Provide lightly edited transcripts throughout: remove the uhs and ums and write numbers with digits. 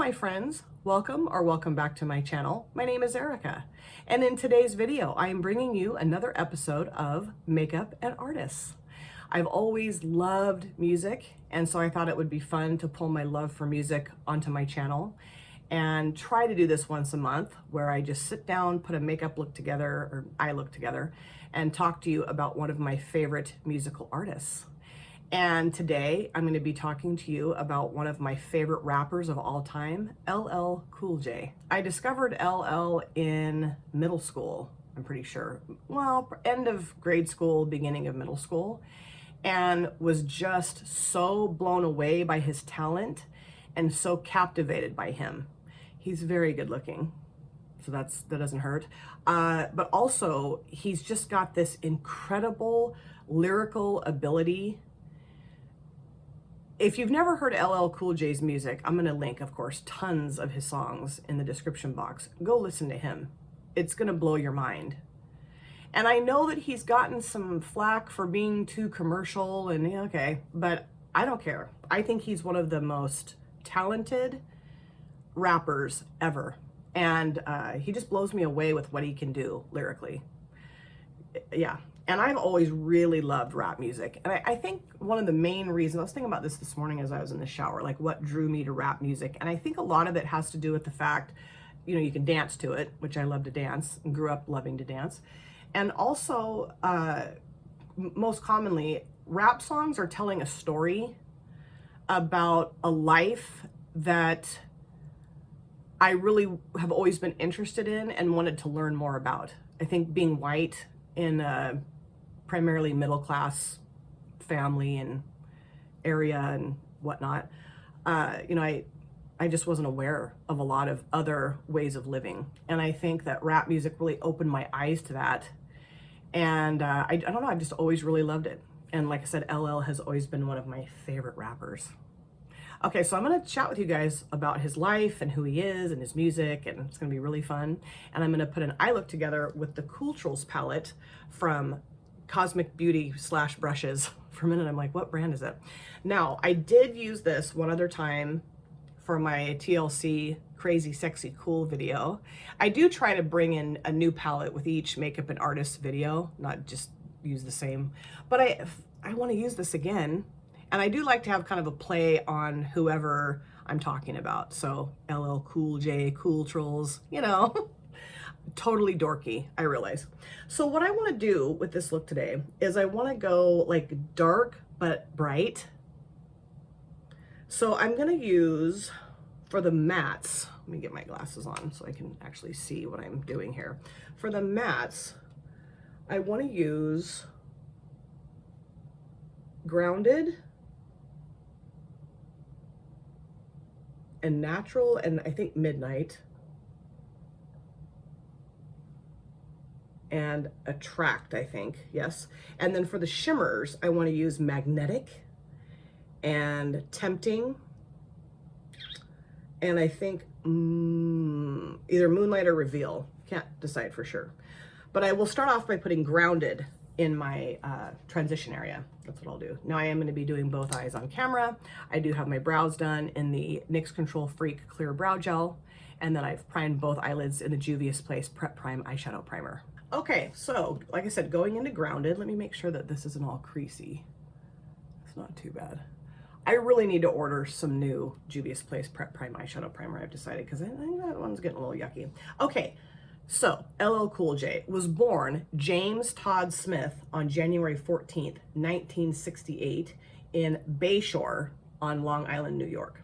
my friends, welcome or welcome back to my channel. My name is Erica, and in today's video I am bringing you another episode of Makeup and Artists. I've always loved music, and so I thought it would be fun to pull my love for music onto my channel and try to do this once a month where I just sit down, put a makeup look together, or eye look together, and talk to you about one of my favorite musical artists. And today I'm going to be talking to you about one of my favorite rappers of all time, LL Cool J. I discovered LL in middle school, I'm pretty sure. Well, end of grade school, beginning of middle school, and was just so blown away by his talent and so captivated by him. He's very good looking, so that doesn't hurt. But also, he's just got this incredible lyrical ability. If you've never heard LL Cool J's music, I'm going to link, of course, tons of his songs in the description box. Go listen to him. It's going to blow your mind. And I know that he's gotten some flack for being too commercial, and okay, but I don't care. I think he's one of the most talented rappers ever. And he just blows me away with what he can do lyrically. Yeah. And I've always really loved rap music. And I think one of the main reasons, I was thinking about this morning as I was in the shower, like what drew me to rap music. And I think a lot of it has to do with the fact, you can dance to it, which I love to dance and grew up loving to dance. And also, most commonly, rap songs are telling a story about a life that I really have always been interested in and wanted to learn more about. I think being white in a primarily middle-class family and area and whatnot, I just wasn't aware of a lot of other ways of living. And I think that rap music really opened my eyes to that. And I don't know, I've just always really loved it. And like I said, LL has always been one of my favorite rappers. Okay, so I'm going to chat with you guys about his life and who he is and his music, and it's going to be really fun. And I'm going to put an eye look together with the Culturals palette from Cosmic Beauty / Brushes. For a minute, I'm like, what brand is it? Now, I did use this one other time for my TLC Crazy Sexy Cool video. I do try to bring in a new palette with each makeup and artist video, not just use the same. But I want to use this again. And I do like to have kind of a play on whoever I'm talking about. So LL Cool J, Culturals, totally dorky, I realize. So what I want to do with this look today is I want to go like dark but bright. So I'm going to use, for the mattes, let me get my glasses on so I can actually see what I'm doing here. For the mattes, I want to use Grounded and Natural, and I think Midnight, and Attract, I think, yes. And then for the shimmers, I want to use Magnetic and Tempting, and I think either Moonlight or Reveal. Can't decide for sure. But I will start off by putting Grounded in my transition area. That's what I'll do. Now I am going to be doing both eyes on camera. I do have my brows done in the NYX Control Freak Clear Brow Gel, and then I've primed both eyelids in the Juvia's Place Prep Prime Eyeshadow Primer. Okay, so like I said, going into Grounded, let me make sure that this isn't all creasy. It's not too bad. I really need to order some new Juvia's Place Prep Prime Eyeshadow Primer, I've decided, because I think that one's getting a little yucky. Okay. So, LL Cool J was born James Todd Smith on January 14th, 1968 in Bayshore on Long Island, New York.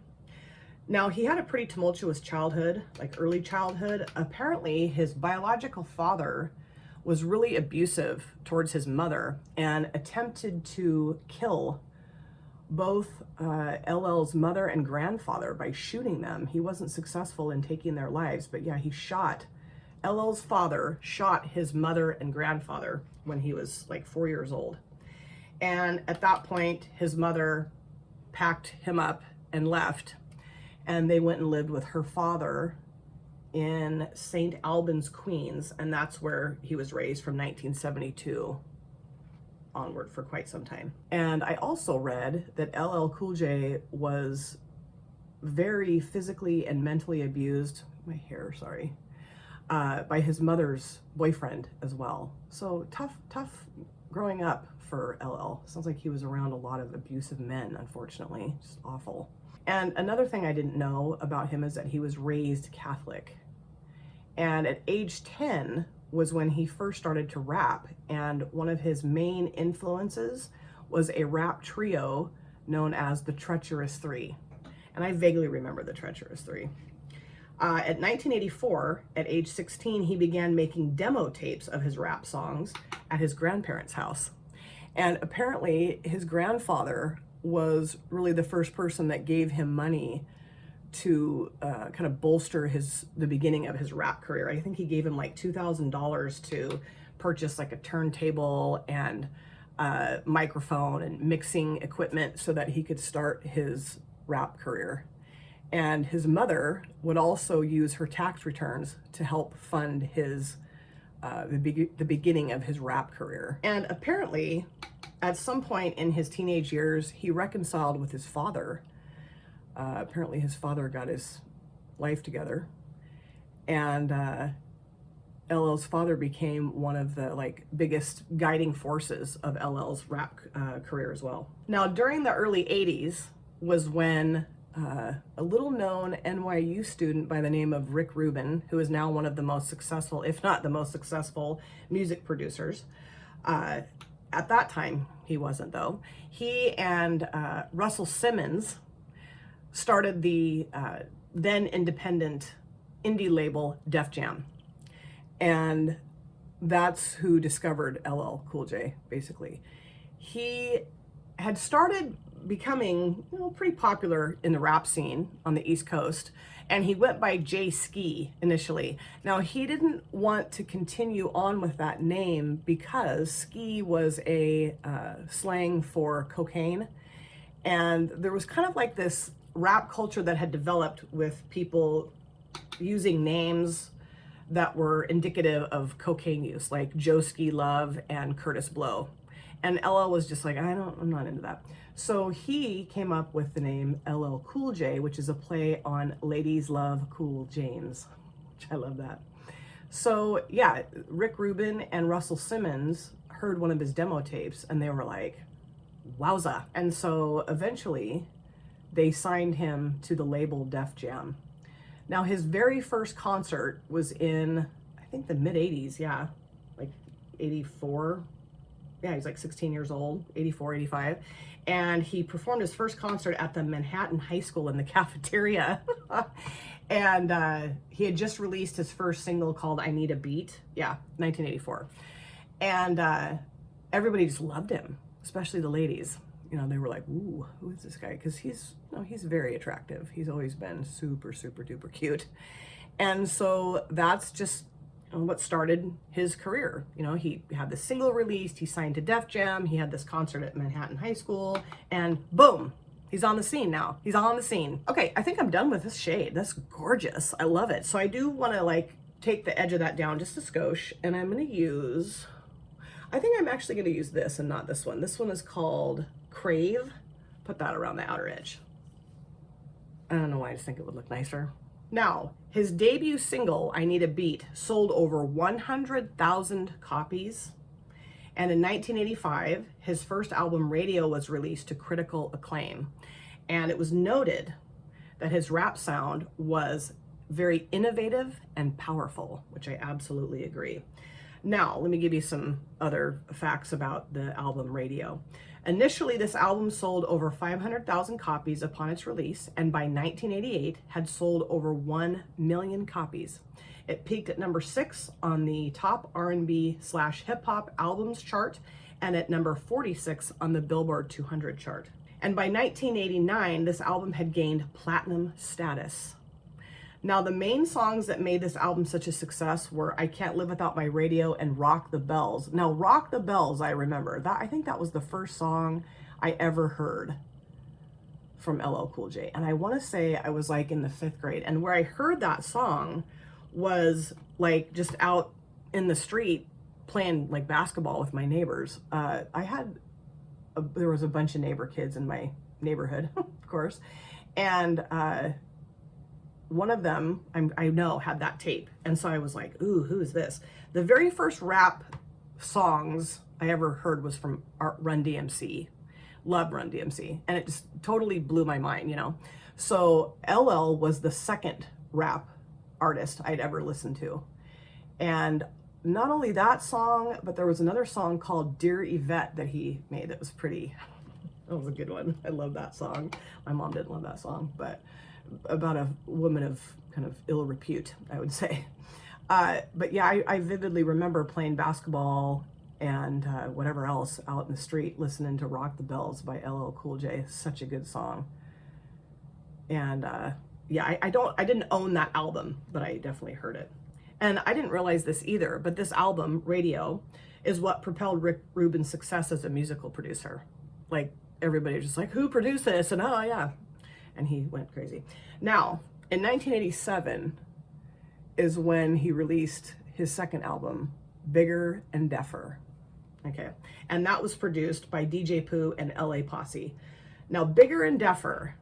Now, he had a pretty tumultuous childhood, like early childhood. Apparently, his biological father was really abusive towards his mother and attempted to kill both LL's mother and grandfather by shooting them. He wasn't successful in taking their lives, but yeah, LL's father shot his mother and grandfather when he was like 4 years old. And at that point, his mother packed him up and left, and they went and lived with her father in St. Albans, Queens, and that's where he was raised from 1972 onward for quite some time. And I also read that LL Cool J was very physically and mentally abused, my hair, sorry, by his mother's boyfriend as well. So tough growing up for LL. Sounds like he was around a lot of abusive men, unfortunately. Just awful. And another thing I didn't know about him is that he was raised Catholic. And at age 10 was when he first started to rap. And one of his main influences was a rap trio known as the Treacherous Three. And I vaguely remember the Treacherous Three. At 1984, at age 16, he began making demo tapes of his rap songs at his grandparents' house. And apparently his grandfather was really the first person that gave him money to kind of bolster the beginning of his rap career. I think he gave him like $2,000 to purchase like a turntable and microphone and mixing equipment so that he could start his rap career. And his mother would also use her tax returns to help fund his the beginning of his rap career. And apparently, at some point in his teenage years, he reconciled with his father. Apparently, his father got his life together, and LL's father became one of the biggest guiding forces of LL's rap career as well. Now, during the early '80s was when a little known NYU student by the name of Rick Rubin, who is now one of the most successful, if not the most successful, music producers. At that time, he wasn't though. He and Russell Simmons started the then independent indie label Def Jam. And that's who discovered LL Cool J, basically. He had started becoming pretty popular in the rap scene on the East Coast, and he went by J Ski initially. Now, he didn't want to continue on with that name because ski was a slang for cocaine, and there was kind of like this rap culture that had developed with people using names that were indicative of cocaine use, like Joe Ski Love and Curtis Blow. And LL was just like, I'm not into that. So he came up with the name LL Cool J, which is a play on Ladies Love Cool James, which I love that. So yeah, Rick Rubin and Russell Simmons heard one of his demo tapes and they were like, wowza. And so eventually they signed him to the label Def Jam. Now, his very first concert was in, I think, the mid 80s, yeah, like 84. Yeah, he's like 16 years old, 84, 85. And he performed his first concert at the Manhattan High School in the cafeteria. And he had just released his first single called I Need a Beat. Yeah, 1984. And everybody just loved him, especially the ladies. They were like, ooh, who is this guy? Because he's very attractive. He's always been super, super duper cute. And so that's just what started his career. He had this single released, he signed to Def Jam, he had this concert at Manhattan High School, and boom, he's on the scene now. He's on the scene. Okay, I think I'm done with this shade. That's gorgeous. I love it. So I do want to take the edge of that down just a skosh, and I'm going to use, I think I'm actually going to use this and not this one. This one is called Crave. Put that around the outer edge. I don't know why, I just think it would look nicer. Now, his debut single, I Need a Beat, sold over 100,000 copies. And in 1985, his first album, Radio, was released to critical acclaim. And it was noted that his rap sound was very innovative and powerful, which I absolutely agree. Now, let me give you some other facts about the album Radio. Initially, this album sold over 500,000 copies upon its release, and by 1988 had sold over 1 million copies. It peaked at number 6 on the top R&B/hip hop albums chart and at number 46 on the Billboard 200 chart. And by 1989, this album had gained platinum status. Now, the main songs that made this album such a success were I Can't Live Without My Radio and Rock the Bells. Now, Rock the Bells, I remember. I think that was the first song I ever heard from LL Cool J. And I want to say I was in the 5th grade. And where I heard that song was just out in the street playing basketball with my neighbors. There was a bunch of neighbor kids in my neighborhood, of course. And one of them, I know, had that tape. And so I was like, ooh, who is this? The very first rap songs I ever heard was from Run DMC. Love Run DMC. And it just totally blew my mind, you know? So LL was the second rap artist I'd ever listened to. And not only that song, but there was another song called Dear Yvette that he made that was pretty, that was a good one. I love that song. My mom didn't love that song, but about a woman of kind of ill repute, I would say. But yeah, I vividly remember playing basketball and whatever else out in the street, listening to Rock the Bells by LL Cool J. Such a good song. And yeah, I didn't own that album, but I definitely heard it. And I didn't realize this either, but this album, Radio, is what propelled Rick Rubin's success as a musical producer. Like, everybody was just like, who produced this? And oh yeah. And he went crazy. Now, in 1987 is when he released his second album, Bigger and Deffer. Okay. And that was produced by DJ Pooh and LA Posse. Now, Bigger and Deffer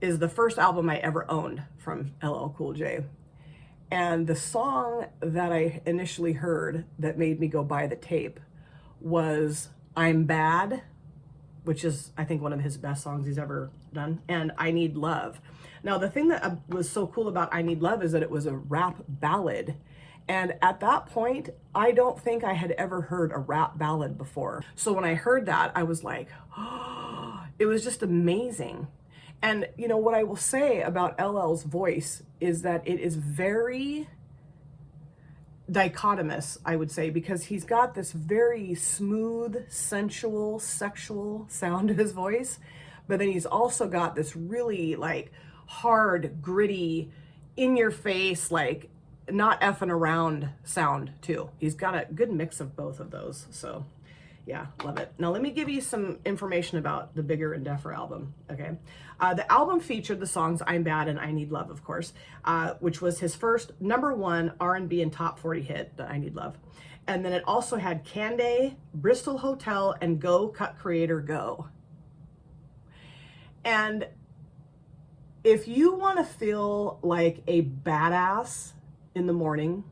is the first album I ever owned from LL Cool J. And the song that I initially heard that made me go buy the tape was I'm Bad, which is, I think, one of his best songs he's ever done, and I Need Love. Now, the thing that was so cool about I Need Love is that it was a rap ballad. And at that point, I don't think I had ever heard a rap ballad before. So when I heard that, I was like, oh, it was just amazing. And, you know, what I will say about LL's voice is that it is very dichotomous, I would say, because he's got this very smooth, sensual, sexual sound to his voice, but then he's also got this really like hard, gritty, in your face, like not effing around sound too. He's got a good mix of both of those. So yeah, love it. Now let me give you some information about the Bigger and Deffer album, okay? The album featured the songs I'm Bad and I Need Love, of course, which was his first #1 R&B and top 40 hit, the I Need Love. And then it also had Canday, Bristol Hotel, and Go Cut Creator Go. And if you want to feel like a badass in the morning,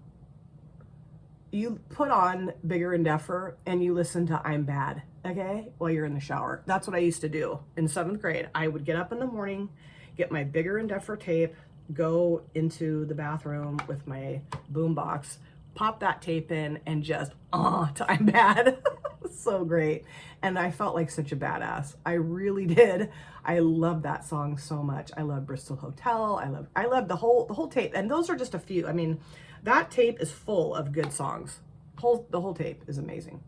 you put on Bigger and Deffer and you listen to I'm Bad, okay, while you're in the shower. That's what I used to do in 7th grade. I would get up in the morning, get my Bigger and Deffer tape, go into the bathroom with my boombox, pop that tape in, and just, to I'm Bad. So great. And I felt like such a badass. I really did. I love that song so much. I love Bristol Hotel. I love the whole tape. And those are just a few. I mean, that tape is full of good songs. The whole tape is amazing.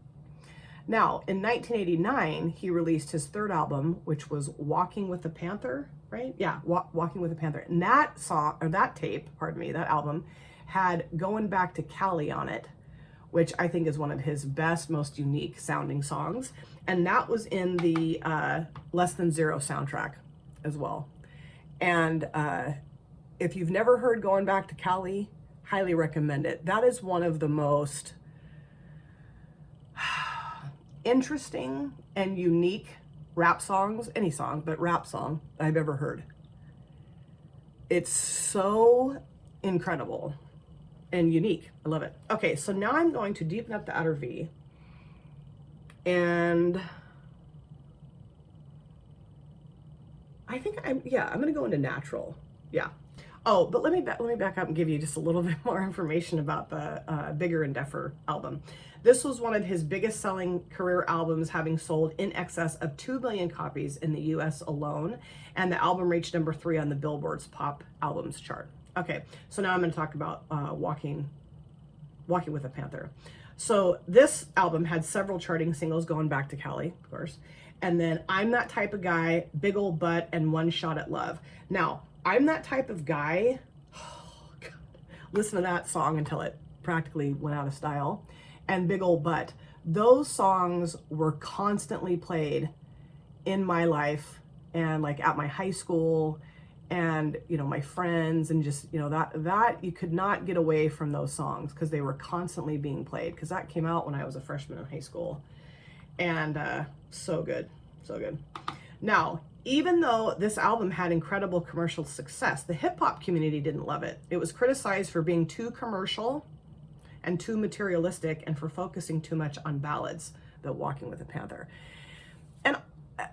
Now, in 1989, he released his third album, which was Walking with the Panther, right? Yeah, Walking with the Panther. And that song, or that tape, pardon me, that album had Going Back to Cali on it, which I think is one of his best, most unique sounding songs. And that was in the Less Than Zero soundtrack as well. And if you've never heard Going Back to Cali, highly recommend it. That is one of the most interesting and unique rap songs, any song, but rap song I've ever heard. It's so incredible and unique. I love it. Okay, so now I'm going to deepen up the outer V, and I think I'm gonna go into natural. Yeah. Oh, but let me back up and give you just a little bit more information about the Bigger and Deffer album. This was one of his biggest selling career albums, having sold in excess of 2 million copies in the US alone, and the album reached #3 on the Billboard's pop albums chart. Okay, so now I'm going to talk about Walking with a Panther. So this album had several charting singles, Going Back to Cali, of course, and then I'm That Type of Guy, Big Ol' Butt, and One Shot at Love. Now, I'm That Type of Guy, oh God, listen to that song until it practically went out of style, and Big Ol' Butt. Those songs were constantly played in my life and like at my high school and, you know, my friends, and just, you know, that you could not get away from those songs because they were constantly being played, because that came out when I was a freshman in high school. And so good, so good. Now, Even though this album had incredible commercial success, the hip hop community didn't love it. It was criticized for being too commercial and too materialistic and for focusing too much on ballads, the Walking with a Panther. And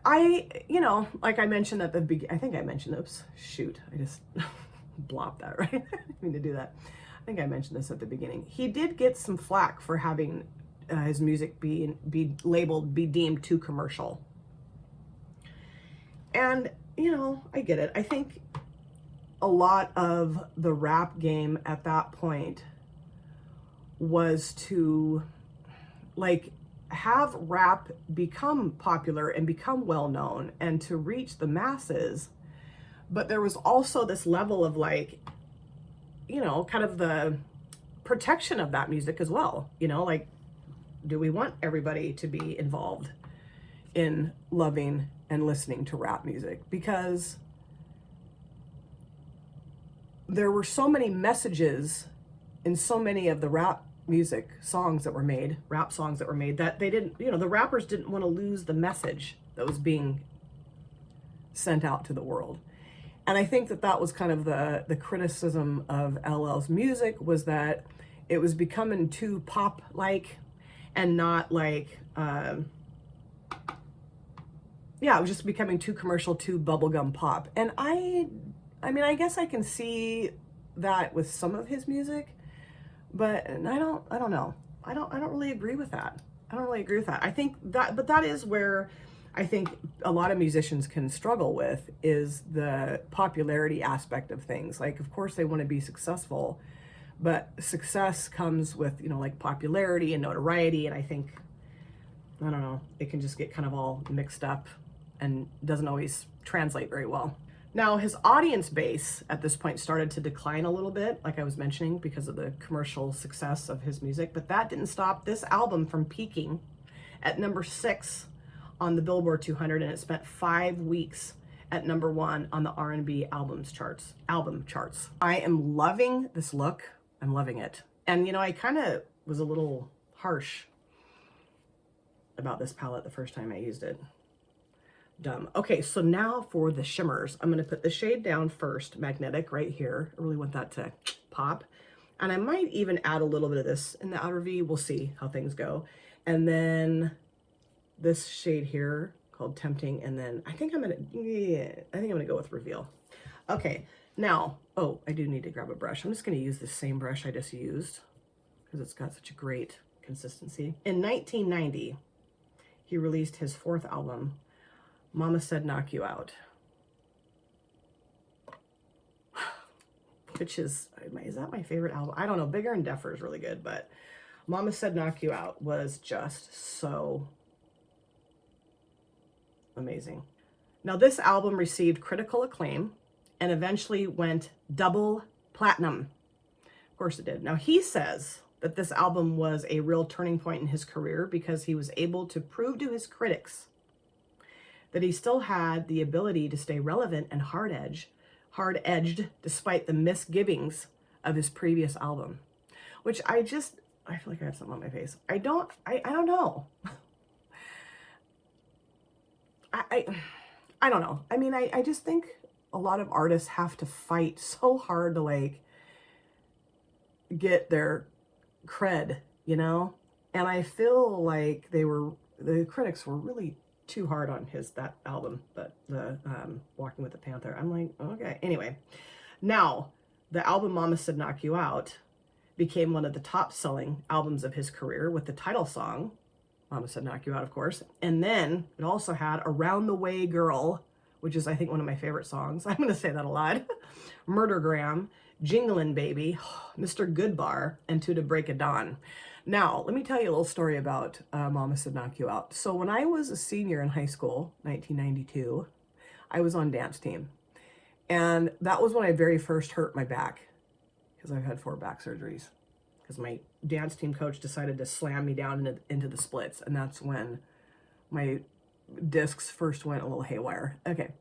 I, you know, like I mentioned at the beginning, I think I mentioned, oops, shoot, I just blopped that, right? I didn't mean to do that. I think I mentioned this at the beginning. He did get some flack for having his music be deemed too commercial. And, you know, I get it. I think a lot of the rap game at that point was to, like, have rap become popular and become well known and to reach the masses. But there was also this level of, like, you know, kind of the protection of that music as well. You know, like, do we want everybody to be involved in loving and listening to rap music? Because there were so many messages in so many of the rap music songs that were made, rap songs that were made, that they didn't, you know, the rappers didn't want to lose the message that was being sent out to the world. And I think that that was kind of the criticism of LL's music, was that it was becoming too pop-like and not like, yeah, it was just becoming too commercial, too bubblegum pop. And I mean, I guess I can see that with some of his music, but I don't know. I don't really agree with that. I don't really agree with that. I think that, but that is where I think a lot of musicians can struggle with, is the popularity aspect of things. Like, of course they want to be successful, but success comes with, you know, like popularity and notoriety. And I think, I don't know, it can just get kind of all mixed up and doesn't always translate very well. Now, his audience base at this point started to decline a little bit, like I was mentioning, because of the commercial success of his music, but that didn't stop this album from peaking at number 6 on the Billboard 200, and it spent 5 weeks at number 1 on the R&B album charts. I am loving this look. I'm loving it. And, you know, I kind of was a little harsh about this palette the first time I used it. Dumb. Okay, so now for the shimmers. I'm going to put the shade down first, Magnetic, right here. I really want that to pop. And I might even add a little bit of this in the outer V. We'll see how things go. And then this shade here called Tempting. And then I think I'm going to go with Reveal. Okay, now, oh, I do need to grab a brush. I'm just going to use the same brush I just used because it's got such a great consistency. In 1990, he released his 4th album, Mama Said Knock You Out, which is that my favorite album? I don't know. Bigger and Deffer is really good, but Mama Said Knock You Out was just so amazing. Now, this album received critical acclaim and eventually went double platinum. Of course it did. Now, he says that this album was a real turning point in his career because he was able to prove to his critics that he still had the ability to stay relevant and hard-edged despite the misgivings of his previous album. Which I feel like I have something on my face. I don't know. I don't know. I mean, I just think a lot of artists have to fight so hard to, like, get their cred, you know? And I feel like the critics were really too hard on that album, but the Walking with the Panther. I'm like, okay. Anyway, now the album Mama Said Knock You Out became one of the top selling albums of his career with the title song, Mama Said Knock You Out, of course. And then it also had Around the Way Girl, which is, I think, one of my favorite songs. I'm going to say that a lot. Murdergram, Jinglin' Baby, Mr. Goodbar, and To the Break of Dawn. Now, let me tell you a little story about Mama Said Knock You Out. So when I was a senior in high school, 1992, I was on dance team. And that was when I very first hurt my back, because I've had 4 back surgeries. Because my dance team coach decided to slam me down into the splits. And that's when my discs first went a little haywire. Okay,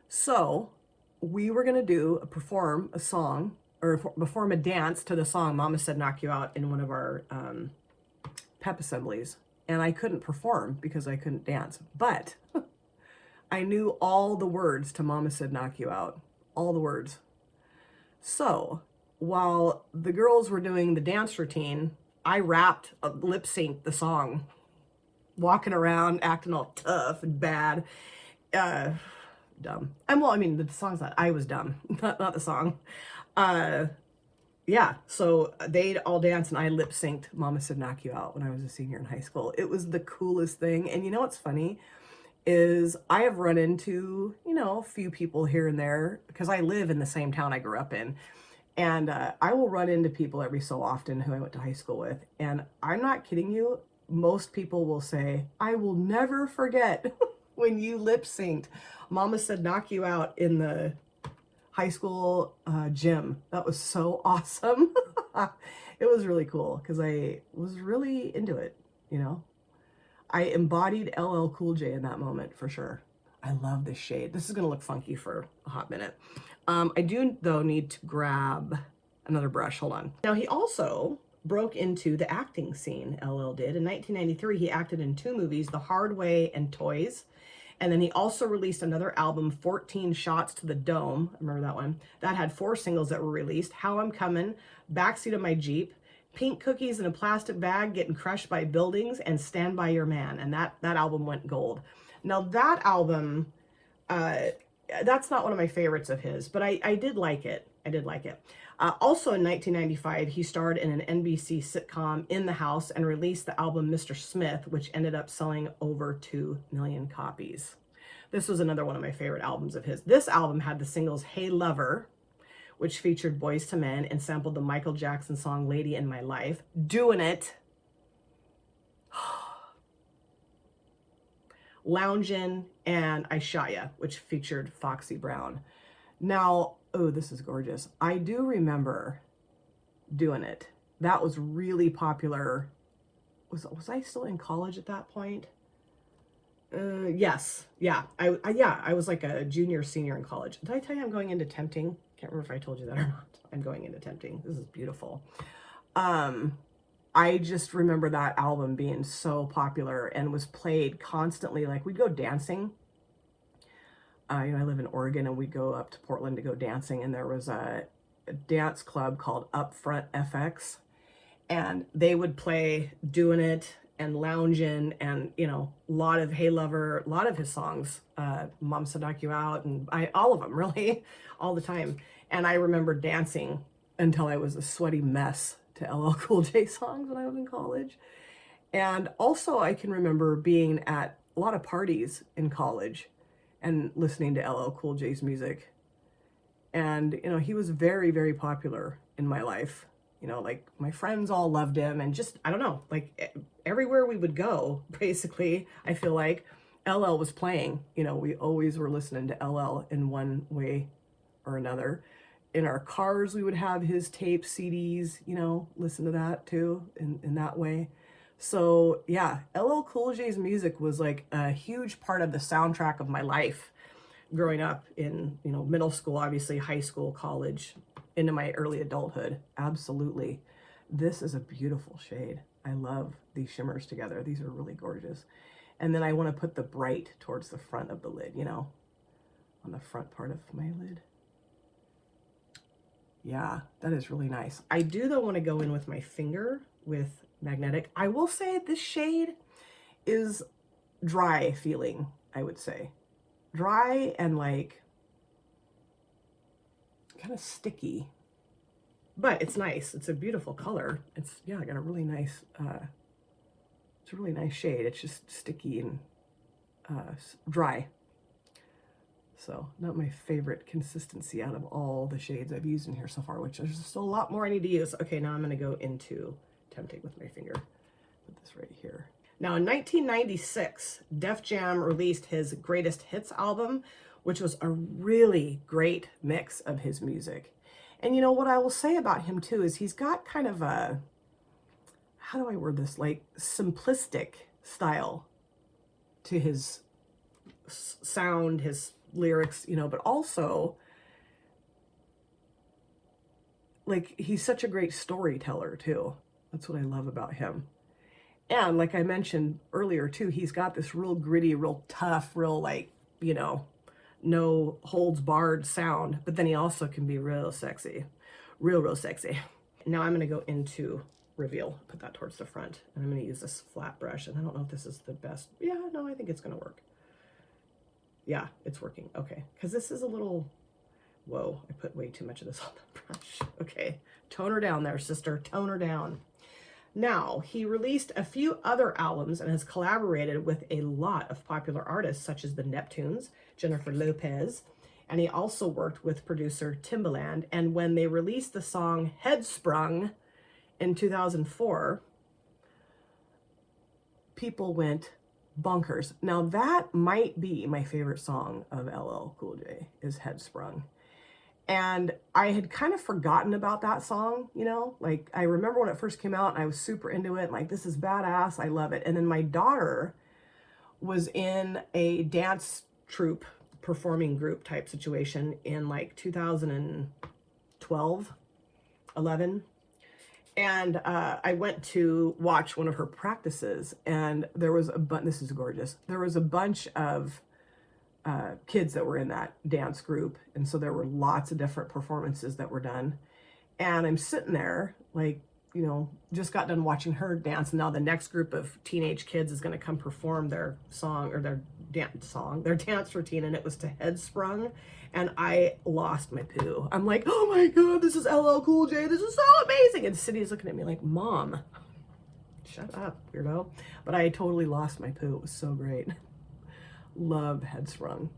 so we were going to perform a song, or perform a dance to the song Mama Said Knock You Out in one of our pep assemblies. And I couldn't perform because I couldn't dance. But I knew all the words to Mama Said Knock You Out. All the words. So while the girls were doing the dance routine, I rapped, lip synced the song, walking around, acting all tough and bad. Dumb. I mean, the song's not, I was dumb, not the song. Yeah, so they'd all dance and I lip synced Mama Said Knock You Out when I was a senior in high school. It was the coolest thing. And you know what's funny is I have run into, a few people here and there because I live in the same town I grew up in. And I will run into people every so often who I went to high school with. And I'm not kidding you. Most people will say, I will never forget when you lip synced Mama Said Knock You Out in the high school gym. That was so awesome. It was really cool because I was really into it, I embodied LL Cool J in that moment for sure. I love this shade. This is going to look funky for a hot minute. I do, though, need to grab another brush. Hold on. Now, he also broke into the acting scene, LL did. In 1993, he acted in 2 movies, The Hard Way and Toys. And then he also released another album, 14 Shots to the Dome. I remember that one. That had 4 singles that were released. How I'm Coming, Backseat of My Jeep, Pink Cookies in a Plastic Bag, Getting Crushed by Buildings, and Stand By Your Man. And that album went gold. Now that album, that's not one of my favorites of his, but I did like it. I did like it. Also in 1995, he starred in an NBC sitcom, In the House, and released the album Mr. Smith, which ended up selling over 2 million copies. This was another one of my favorite albums of his. This album had the singles Hey Lover, which featured Boyz II Men and sampled the Michael Jackson song Lady in My Life, Doing It, Loungin', and I Shot Ya, which featured Foxy Brown. Now, oh, this is gorgeous. I do remember Doing It. That was really popular. Was I still in college at that point? Yes. Yeah. I was like a junior, senior in college. Did I tell you I'm going into tempting? Can't remember if I told you that or not. I'm going into tempting. This is beautiful. I just remember that album being so popular and was played constantly. Like we'd go dancing. I live in Oregon and we'd go up to Portland to go dancing, and there was a dance club called Upfront FX, and they would play Doing It and Loungin' and, a lot of Hey Lover, a lot of his songs, Mom Said Knock You Out, and all of them really, all the time. And I remember dancing until I was a sweaty mess to LL Cool J songs when I was in college. And also I can remember being at a lot of parties in college and listening to LL Cool J's music. And, he was very, very popular in my life. Like my friends all loved him, and just, I don't know, like everywhere we would go, basically, I feel like LL was playing. We always were listening to LL in one way or another. In our cars, we would have his tape CDs, listen to that too, in that way. So yeah, LL Cool J's music was like a huge part of the soundtrack of my life growing up in, middle school, obviously high school, college, into my early adulthood. Absolutely. This is a beautiful shade. I love these shimmers together. These are really gorgeous. And then I want to put the bright towards the front of the lid, on the front part of my lid. Yeah, that is really nice. I do though want to go in with my finger with magnetic. I will say this shade is dry feeling, I would say. Dry and like kind of sticky, but it's nice. It's a beautiful color. I got a really nice, it's a really nice shade. It's just sticky and dry. So not my favorite consistency out of all the shades I've used in here so far, which there's still a lot more I need to use. Okay, now I'm going to go into Tempting with my finger. Put this right here. Now in 1996, Def Jam released his Greatest Hits album, which was a really great mix of his music. And what I will say about him too is he's got kind of a, how do I word this, like simplistic style to his sound, his lyrics, but also like he's such a great storyteller too. That's what I love about him. And like I mentioned earlier too, he's got this real gritty, real tough, real like you know, no holds barred sound, but then he also can be real sexy, real sexy. Now I'm going to go into reveal, put that towards the front, and I'm going to use this flat brush, and I don't know if this is the best. Yeah, no, I think it's going to work. Yeah, it's working. Okay, because this is a little, whoa, I put way too much of this on the brush. Okay, tone her down there, sister, tone her down. Now, he released a few other albums and has collaborated with a lot of popular artists such as the Neptunes, Jennifer Lopez, and he also worked with producer Timbaland. And when they released the song Headsprung in 2004, people went bonkers. Now that might be my favorite song of LL Cool J, is Headsprung. And I had kind of forgotten about that song, you know, like I remember when it first came out and I was super into it. Like, this is badass. I love it. And then my daughter was in a dance troupe performing group type situation in like 2012, 11. And I went to watch one of her practices, and there was a bunch, this is gorgeous. There was a bunch of kids that were in that dance group. And so there were lots of different performances that were done. And I'm sitting there like, you know, just got done watching her dance. And now the next group of teenage kids is going to come perform their song or their dance routine. And it was to Headsprung. And I lost my poo. I'm like, oh my God, this is LL Cool J. This is so amazing. And Cindy's looking at me like, Mom, shut up, weirdo. But I totally lost my poo. It was so great. Love Headsprung.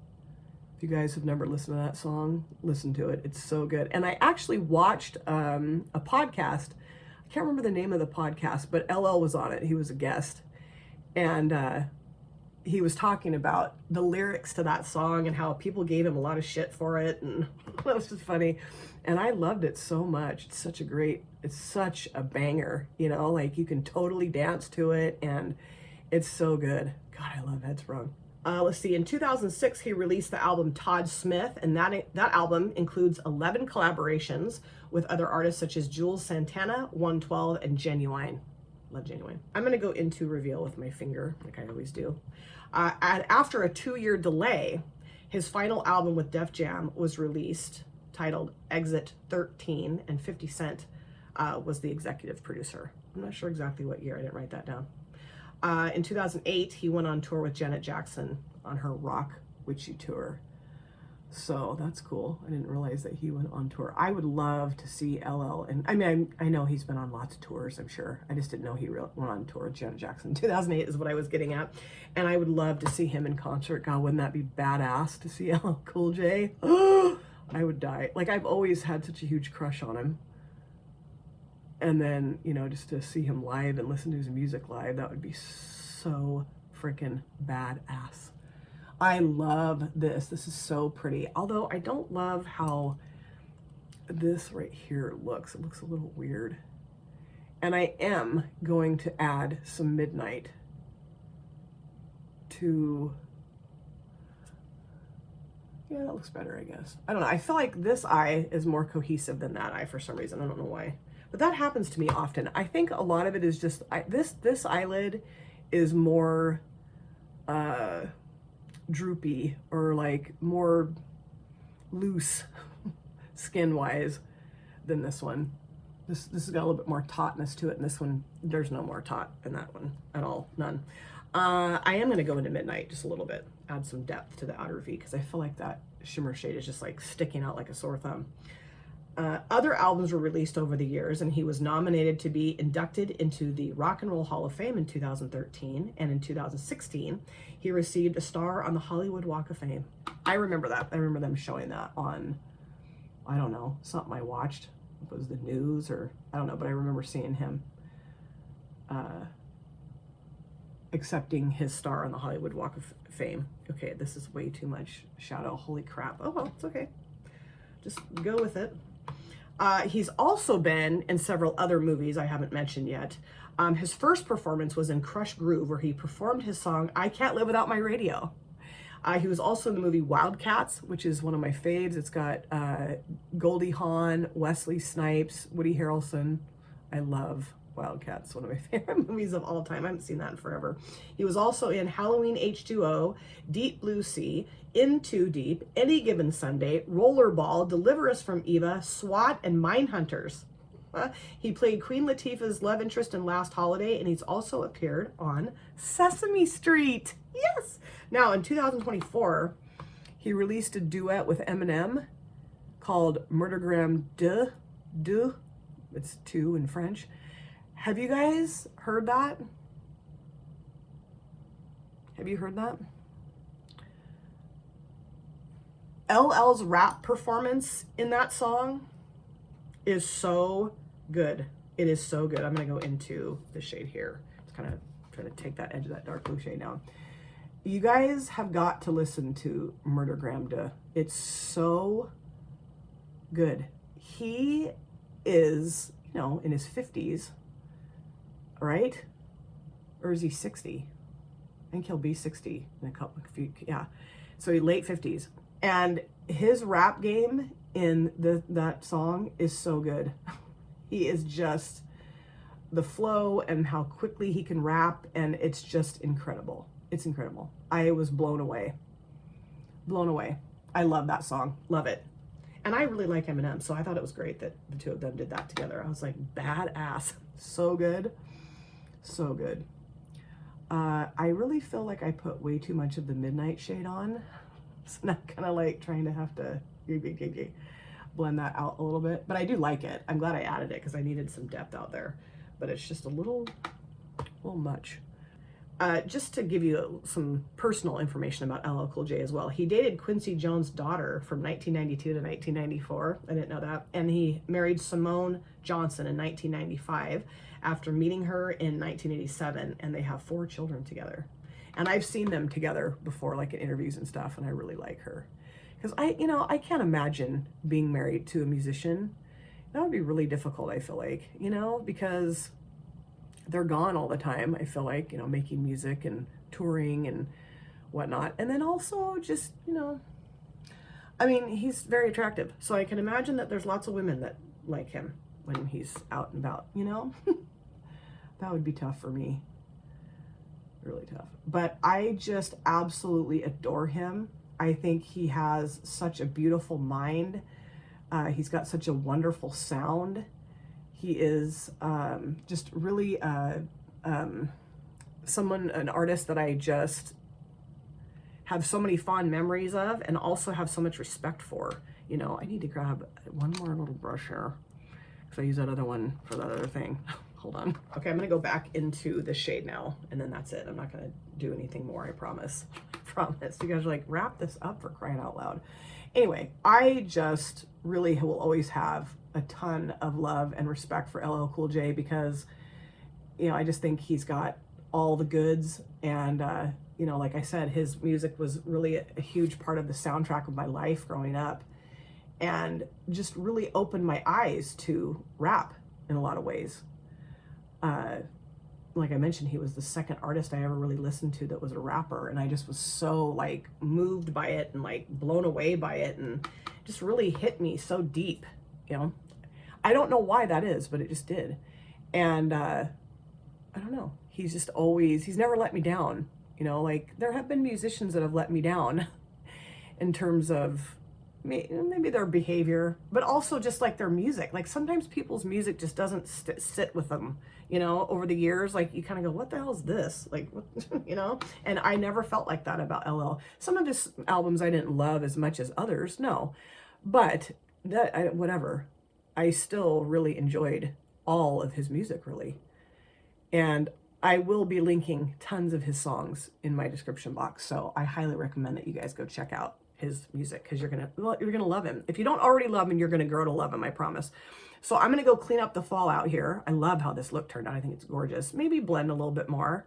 If you guys have never listened to that song, listen to it. It's so good. And I actually watched a podcast. I can't remember the name of the podcast, but LL was on it. He was a guest. And he was talking about the lyrics to that song and how people gave him a lot of shit for it. And that was just funny. And I loved it so much. It's such a banger, you know, like you can totally dance to it. And it's so good. God, I love Headsprung. Let's see, in 2006, he released the album Todd Smith, and that album includes 11 collaborations with other artists such as Jules Santana, 112, and Genuine. Love Genuine. I'm going to go into reveal with my finger, like I always do. After a 2-year delay, his final album with Def Jam was released, titled Exit 13, and 50 Cent was the executive producer. I'm not sure exactly what year, I didn't write that down. In 2008, he went on tour with Janet Jackson on her Rock Witchy tour. So that's cool. I didn't realize that he went on tour. I would love to see LL. And I mean, I know he's been on lots of tours, I'm sure. I just didn't know he went on tour with Janet Jackson. 2008 is what I was getting at. And I would love to see him in concert. God, wouldn't that be badass to see LL Cool J? I would die. Like, I've always had such a huge crush on him. And then, you know, just to see him live and listen to his music live, that would be so freaking badass. I love this. This is so pretty. Although I don't love how this right here looks. It looks a little weird. And I am going to add some Midnight to... Yeah, that looks better, I guess. I don't know. I feel like this eye is more cohesive than that eye for some reason. I don't know why. But that happens to me often. I think a lot of it is just, this eyelid is more droopy or like more loose skin-wise than this one. This has got a little bit more tautness to it, and this one, there's no more taut in that one at all, none. I am gonna go into Midnight just a little bit, add some depth to the outer V, because I feel like that shimmer shade is just like sticking out like a sore thumb. Other albums were released over the years, and he was nominated to be inducted into the Rock and Roll Hall of Fame in 2013, and in 2016, he received a star on the Hollywood Walk of Fame. I remember that. I remember them showing that on, I don't know, something I watched. It was the news or, I don't know, but I remember seeing him accepting his star on the Hollywood Walk of Fame. Okay, this is way too much shadow. Holy crap. Oh, well, it's okay. Just go with it. He's also been in several other movies I haven't mentioned yet. His first performance was in Crush Groove, where he performed his song, I Can't Live Without My Radio. He was also in the movie Wildcats, which is one of my faves. It's got Goldie Hawn, Wesley Snipes, Woody Harrelson. I love Wildcats, one of my favorite movies of all time. I haven't seen that in forever. He was also in Halloween H2O, Deep Blue Sea, In Too Deep, Any Given Sunday, Rollerball, Deliver Us from Eva, SWAT, and Mindhunters. He played Queen Latifah's love interest in Last Holiday, and he's also appeared on Sesame Street. Yes! Now, in 2024, he released a duet with Eminem called Murdergram Deux. It's two in French. Have you guys heard that? Have you heard that? LL's rap performance in that song is so good. It is so good. I'm going to go into the shade here. It's kind of trying to take that edge of that dark blue shade down. You guys have got to listen to Murdergram Deux. It's so good. He is, you know, in his 50s, right? Or is he 60? I think he'll be 60 in a few, yeah. So he late 50s. And his rap game in that song is so good. He is just, the flow and how quickly he can rap, and it's just incredible. It's incredible. I was blown away. Blown away. I love that song. Love it. And I really like Eminem, so I thought it was great that the two of them did that together. I was like, badass. So good. So good. I really feel like I put way too much of the midnight shade on. So now I'm kind of like trying to have to blend that out a little bit. But I do like it. I'm glad I added it because I needed some depth out there. But it's just a little much. Just to give you some personal information about LL Cool J as well. He dated Quincy Jones' daughter from 1992 to 1994. I didn't know that. And he married Simone Johnson in 1995 after meeting her in 1987. And they have 4 children together. And I've seen them together before, like in interviews and stuff. And I really like her. Because I can't imagine being married to a musician. That would be really difficult, I feel like, because they're gone all the time. I feel like, making music and touring and whatnot. And then also just, he's very attractive. So I can imagine that there's lots of women that like him when he's out and about, That would be tough for me. Really tough. But I just absolutely adore him. I think he has such a beautiful mind. He's got such a wonderful sound. He is just really an artist that I just have so many fond memories of and also have so much respect for. I need to grab one more little brush here because I use that other one for that other thing. Hold on. Okay, I'm going to go back into the shade now, and then that's it. I'm not going to do anything more, I promise. Promise. You guys are like, wrap this up, for crying out loud. Anyway, I just really will always have a ton of love and respect for LL Cool J because, I just think he's got all the goods. And, like I said, his music was really a huge part of the soundtrack of my life growing up and just really opened my eyes to rap in a lot of ways. Like I mentioned, he was the second artist I ever really listened to that was a rapper, and I just was so like moved by it and like blown away by it, and just really hit me so deep. I don't know why that is, but it just did. And I don't know, he's never let me down. Like there have been musicians that have let me down in terms of maybe their behavior, but also just like their music. Like sometimes people's music just doesn't sit with them, over the years. Like you kind of go, what the hell is this? Like, what, and I never felt like that about LL. Some of his albums I didn't love as much as others, no, but whatever. I still really enjoyed all of his music, really. And I will be linking tons of his songs in my description box. So I highly recommend that you guys go check out his music because you're gonna love him. If you don't already love him, you're gonna grow to love him, I promise. So I'm gonna go clean up the fallout here. I love how this look turned out. I think it's gorgeous. Maybe blend a little bit more,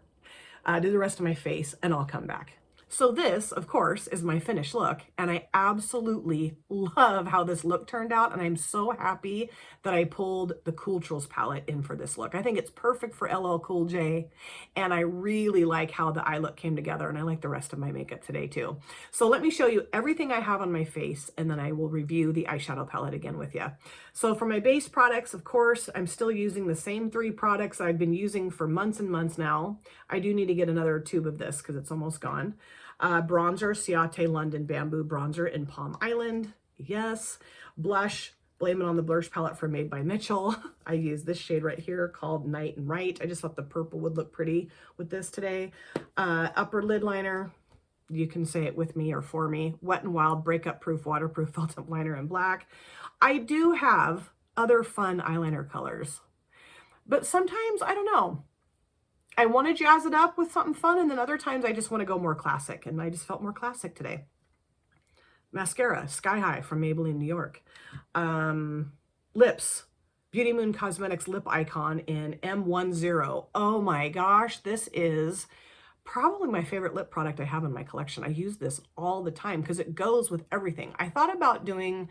do the rest of my face, and I'll come back. So this, of course, is my finished look, and I absolutely love how this look turned out, and I'm so happy that I pulled the Culturals palette in for this look. I think it's perfect for LL Cool J, and I really like how the eye look came together, and I like the rest of my makeup today too. So let me show you everything I have on my face, and then I will review the eyeshadow palette again with you. So for my base products, of course, I'm still using the same 3 products I've been using for months and months now. I do need to get another tube of this because it's almost gone. Bronzer, Ciate London Bamboo Bronzer in Palm Island. Yes. Blush, Blame It on the Blush palette from Made by Mitchell. I use this shade right here called Night and Right. I just thought the purple would look pretty with this today. Upper lid liner. You can say it with me or for me. Wet n Wild Breakup Proof Waterproof Felt Tip Liner in black. I do have other fun eyeliner colors, but sometimes, I don't know, I want to jazz it up with something fun, and then other times I just want to go more classic, and I just felt more classic today. Mascara, Sky High from Maybelline, New York. Lips, Beauty Moon Cosmetics Lip Icon in M10. Oh my gosh, this is probably my favorite lip product I have in my collection. I use this all the time because it goes with everything. I thought about doing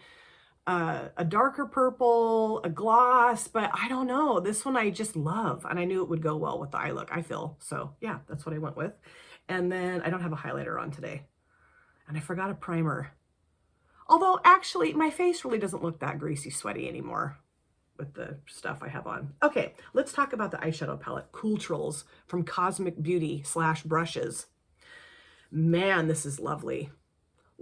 a darker purple, a gloss, but I don't know. This one I just love, and I knew it would go well with the eye look, I feel. So yeah, that's what I went with. And then I don't have a highlighter on today. And I forgot a primer. Although actually my face really doesn't look that greasy sweaty anymore with the stuff I have on. Okay, let's talk about the eyeshadow palette, Culturals from Cosmic Beauty / Brushes. Man, this is lovely.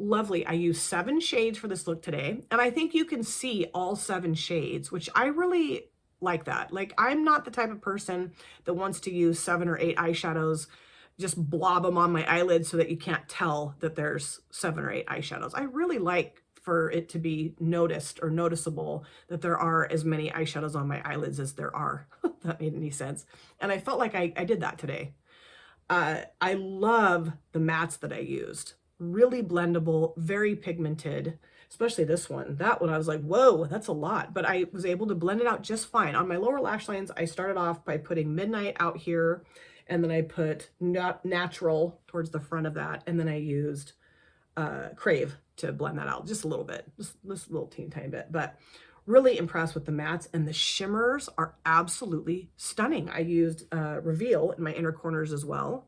Lovely. I used 7 shades for this look today, and I think you can see all 7 shades, which I really like that. Like, I'm not the type of person that wants to use 7 or 8 eyeshadows, just blob them on my eyelids so that you can't tell that there's 7 or 8 eyeshadows. I really like for it to be noticed or noticeable that there are as many eyeshadows on my eyelids as there are. If that made any sense. And I felt like I did that today. I love the mattes that I used. Really blendable, very pigmented, especially this one. That one I was like, whoa, that's a lot, but I was able to blend it out just fine. On my lower lash lines, I started off by putting Midnight out here, and then I put Natural towards the front of that, and then I used Crave to blend that out just a little bit, just a little teeny tiny bit, but really impressed with the mattes, and the shimmers are absolutely stunning. I used Reveal in my inner corners as well.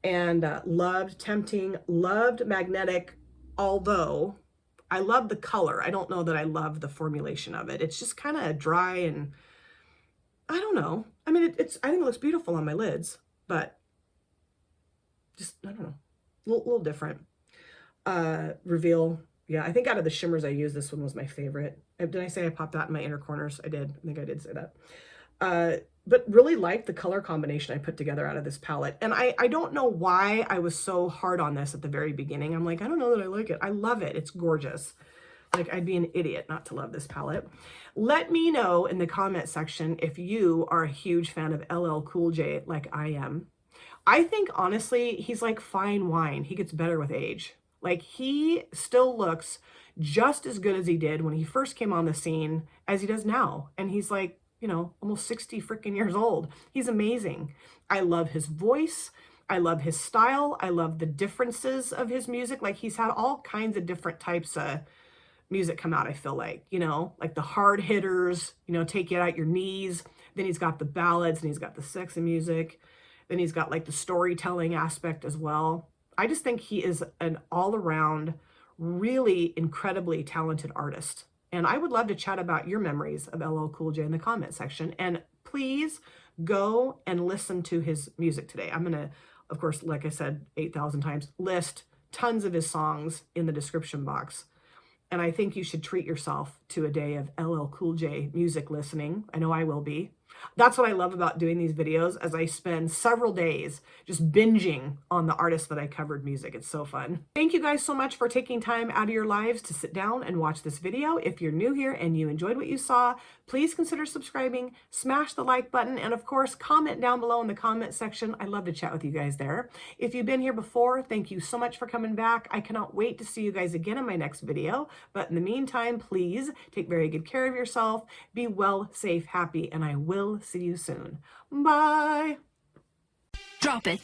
And loved Tempting, loved Magnetic, although I love the color. I don't know that I love the formulation of it. It's just kind of dry, and I don't know. I mean, I think it looks beautiful on my lids, but just, I don't know, a little different. Reveal, yeah, I think out of the shimmers I used, this one was my favorite. Did I say I popped that in my inner corners? I did. I think I did say that. But really liked the color combination I put together out of this palette. And I don't know why I was so hard on this at the very beginning. I'm like, I don't know that I like it. I love it. It's gorgeous. Like, I'd be an idiot not to love this palette. Let me know in the comment section if you are a huge fan of LL Cool J like I am. I think, honestly, he's like fine wine. He gets better with age. Like, he still looks just as good as he did when he first came on the scene as he does now. And he's like, you know, almost 60 freaking years old. He's amazing. I love his voice. I love his style. I love the differences of his music. Like, he's had all kinds of different types of music come out, I feel like, you know, like the hard hitters, you know, take you out your knees. Then he's got the ballads, and he's got the sexy music. Then he's got like the storytelling aspect as well. I just think he is an all-around, really incredibly talented artist. And I would love to chat about your memories of LL Cool J in the comment section. And please go and listen to his music today. I'm going to, of course, like I said 8,000 times, list tons of his songs in the description box. And I think you should treat yourself to a day of LL Cool J music listening. I know I will be. That's what I love about doing these videos, as I spend several days just binging on the artists that I covered music. It's so fun. Thank you guys so much for taking time out of your lives to sit down and watch this video. If you're new here and you enjoyed what you saw, please consider subscribing, smash the like button, and of course, comment down below in the comment section. I love to chat with you guys there. If you've been here before, thank you so much for coming back. I cannot wait to see you guys again in my next video. But in the meantime, please take very good care of yourself. Be well, safe, happy, and I will see you soon. Bye. Drop it.